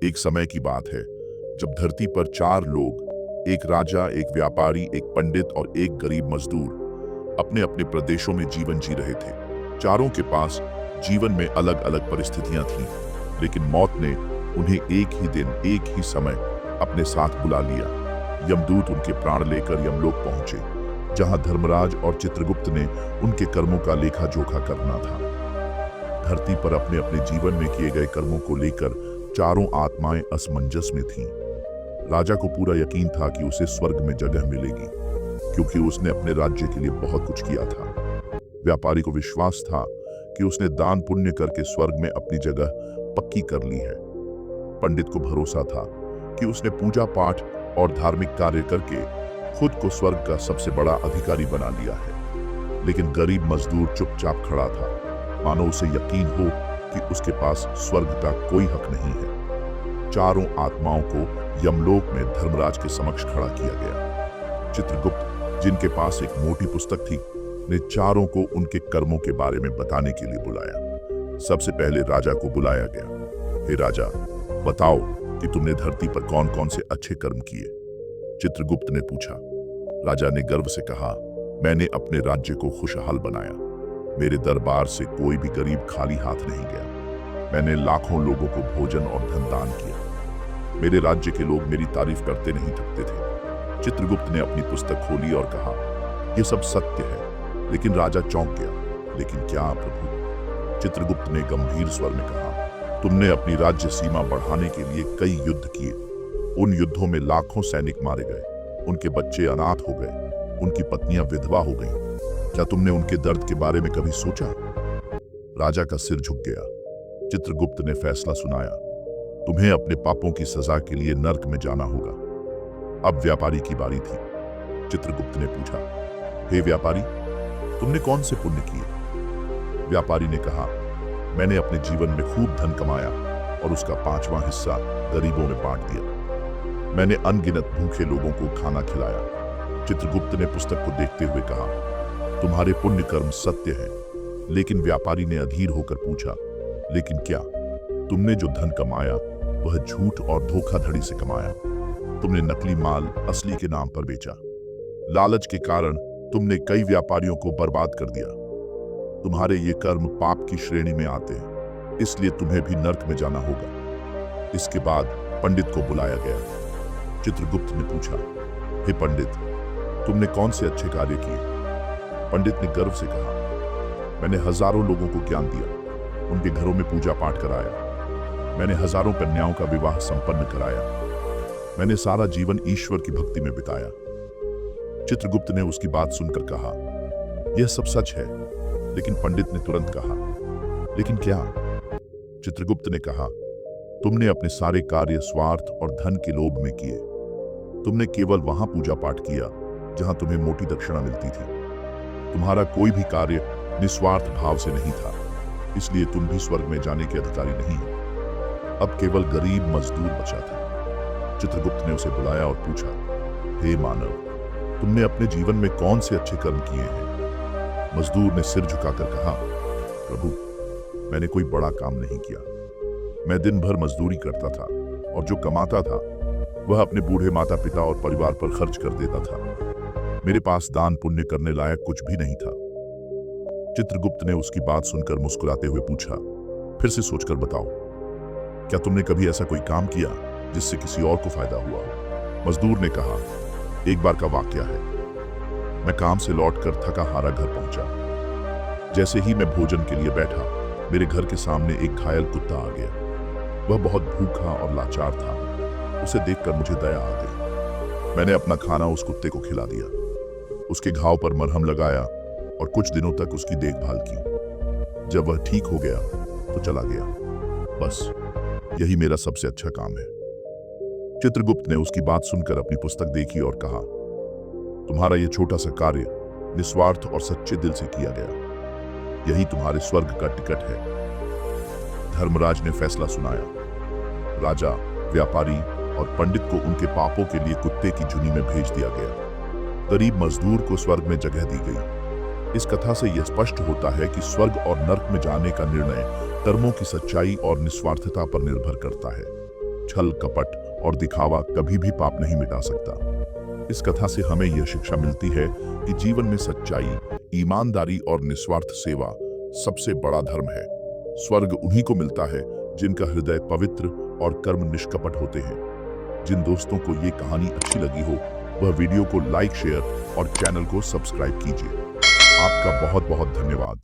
एक समय की बात है जब धरती पर चार लोग, एक राजा, एक व्यापारी, एक पंडित और एक गरीब मजदूर अपने अपने प्रदेशों में जीवन जी रहे थे। चारों के पास जीवन में अलग अलग परिस्थितियां थीं, लेकिन मौत ने उन्हें एक ही दिन, एक ही समय अपने साथ बुला लिया। यमदूत उनके प्राण लेकर यमलोक पहुंचे, जहां धर्मराज और चित्रगुप्त ने उनके कर्मों का लेखा जोखा करना था। धरती पर अपने अपने जीवन में किए गए कर्मों को लेकर चारों आत्माएं असमंजस में थीं। राजा को पूरा यकीन था कि उसे स्वर्ग में जगह मिलेगी, क्योंकि उसने अपने राज्य के लिए बहुत कुछ किया था। व्यापारी को विश्वास था कि उसने दान पुण्य करके स्वर्ग में अपनी जगह पक्की कर ली है। पंडित को भरोसा था कि उसने पूजा पाठ और धार्मिक कार्य करके खुद को स्वर्ग का सबसे बड़ा अधिकारी बना लिया है। लेकिन गरीब मजदूर चुपचाप खड़ा था, मानो उसे यकीन हो कि उसके पास स्वर्ग का कोई हक नहीं है। चारों आत्माओं को यमलोक में धर्मराज के समक्ष खड़ा किया गया। चित्रगुप्त, जिनके पास एक मोटी पुस्तक थी, ने चारों को उनके कर्मों के बारे में बताने के लिए बुलाया। सबसे पहले राजा को बुलाया गया। हे राजा, बताओ कि तुमने धरती पर कौन कौन से अच्छे कर्म किए। चित्रगुप्त ने पूछा। राजा ने गर्व से कहा, मैंने अपने राज्य को खुशहाल बनाया। मेरे दरबार से कोई भी गरीब खाली हाथ नहीं गया। मैंने लाखों लोगों को भोजन और धन दान किया। मेरे राज्य के लोग मेरी तारीफ करते नहीं थकते थे। चित्रगुप्त ने अपनी पुस्तक खोली और कहा, यह सब सत्य है। लेकिन राजा चौंक गया। लेकिन क्या प्रभु? चित्रगुप्त ने गंभीर स्वर में कहा, तुमने अपनी राज्य सीमा बढ़ाने के लिए कई युद्ध किए। उन युद्धों में लाखों सैनिक मारे गए, उनके बच्चे अनाथ हो गए, उनकी पत्नियां विधवा हो गईं। क्या तुमने उनके दर्द के बारे में कभी सोचा? राजा का सिर झुक गया। चित्रगुप्त ने फैसला सुनाया, तुम्हें अपने पापों की सजा के लिए नर्क में जाना होगा। अब व्यापारी की बारी थी। चित्रगुप्त ने पूछा, हे व्यापारी, तुमने कौन से पुण्य किए? व्यापारी ने कहा, मैंने अपने जीवन में खूब धन कमाया और उसका 5वां हिस्सा गरीबों में बांट दिया। मैंने अनगिनत भूखे लोगों को खाना खिलाया। चित्रगुप्त ने पुस्तक को देखते हुए कहा, तुम्हारे पुण्य कर्म सत्य हैं। लेकिन व्यापारी ने अधीर होकर पूछा, लेकिन क्या तुमने जो धन कमाया वह झूठ और धोखाधड़ी से कमाया? तुमने नकली माल असली के नाम पर बेचा। लालच के कारण तुमने कई व्यापारियों को बर्बाद कर दिया। तुम्हारे ये कर्म पाप की श्रेणी में आते हैं, इसलिए तुम्हें भी नर्क में जाना होगा। इसके बाद पंडित को बुलाया गया। चित्रगुप्त ने पूछा, हे पंडित, तुमने कौन से अच्छे कार्य किए? पंडित ने गर्व से कहा, मैंने हजारों लोगों को ज्ञान दिया, उनके घरों में पूजा पाठ कराया। मैंने हजारों कन्याओं का विवाह संपन्न कराया। मैंने सारा जीवन ईश्वर की भक्ति में बिताया। चित्रगुप्त ने उसकी बात सुनकर कहा, यह सब सच है। लेकिन पंडित ने तुरंत कहा, लेकिन क्या? चित्रगुप्त ने कहा, तुमने अपने सारे कार्य स्वार्थ और धन के लोभ में किए। तुमने केवल वहां पूजा पाठ किया जहां तुम्हें मोटी दक्षिणा मिलती थी। तुम्हारा कोई भी कार्य निस्वार्थ भाव से नहीं था, इसलिए तुम भी स्वर्ग में जाने के अधिकारी नहीं हो। अब केवल गरीब मजदूर बचा था। चित्रगुप्त ने उसे बुलाया और पूछा, हे मानव, तुमने अपने जीवन में कौन से अच्छे कर्म किए हैं? मजदूर ने सिर झुकाकर कहा, प्रभु, मैंने कोई बड़ा काम नहीं किया। मैं दिन भर मजदूरी करता था और जो कमाता था वह अपने बूढ़े माता पिता और परिवार पर खर्च कर देता था। मेरे पास दान पुण्य करने लायक कुछ भी नहीं था। चित्रगुप्त ने उसकी बात सुनकर मुस्कुराते हुए पूछा, फिर से सोचकर बताओ, क्या तुमने कभी ऐसा कोई काम किया जिससे किसी और को फायदा हुआ हो? मजदूर ने कहा, एक बार का वाकया है। मैं काम से लौटकर थका हारा घर पहुंचा। जैसे ही मैं भोजन के लिए बैठा, मेरे घर के सामने एक घायल कुत्ता आ गया। वह बहुत भूखा और लाचार था। उसे देखकर मुझे दया आ गई। मैंने अपना खाना उस कुत्ते को खिला दिया, उसके घाव पर मरहम लगाया और कुछ दिनों तक उसकी देखभाल की। जब वह ठीक हो गया तो चला गया। बस यही मेरा सबसे अच्छा काम है। चित्रगुप्त ने उसकी बात सुनकर अपनी पुस्तक देखी और कहा, तुम्हारा यह छोटा सा कार्य निस्वार्थ और सच्चे दिल से किया गया। यही तुम्हारे स्वर्ग का टिकट है। धर्मराज ने फैसला सुनाया। राजा, व्यापारी और पंडित को उनके पापों के लिए कुत्ते की झुनी में भेज दिया गया। गरीब मजदूर को स्वर्ग में जगह दी गई। इस कथा से यह स्पष्ट होता है कि स्वर्ग और नर्क में जाने का निर्णय कर्मों की सच्चाई और निस्वार्थता पर निर्भर करता है। छल कपट और दिखावा कभी भी पाप नहीं मिटा सकता। इस कथा से हमें यह शिक्षा मिलती है कि जीवन में सच्चाई, ईमानदारी और निस्वार्थ सेवा सबसे बड़ा धर्म है। स्वर्ग उन्हीं को मिलता है जिनका हृदय पवित्र और कर्म निष्कपट होते हैं। जिन दोस्तों को ये कहानी अच्छी लगी हो वह वीडियो को लाइक, शेयर और चैनल को सब्सक्राइब कीजिए। आपका बहुत बहुत धन्यवाद।